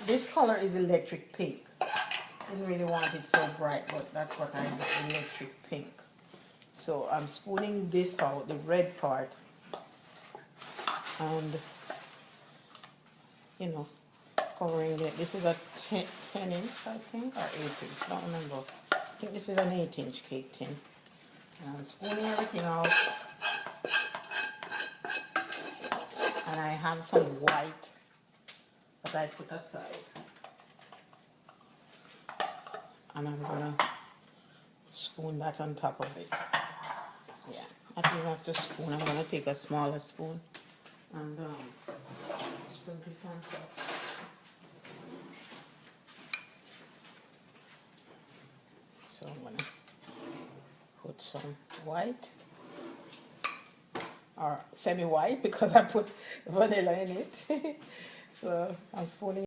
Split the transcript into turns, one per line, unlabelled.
This color is electric pink. Didn't really want it so bright, but that's what I do, electric pink. So I'm spooning this out, the red part, and you know, covering it. This is a 10 inch, I think, or 8 inch, I don't remember. I think this is an 8-inch cake tin. And I'm spooning everything out. And I have some white that I put aside. And I'm gonna spoon that on top of it. Yeah, I think that's the spoon. I'm gonna take a smaller spoon and sprinkle it on top. So I'm gonna put some white, or semi-white because I put vanilla in it. So I'm spooning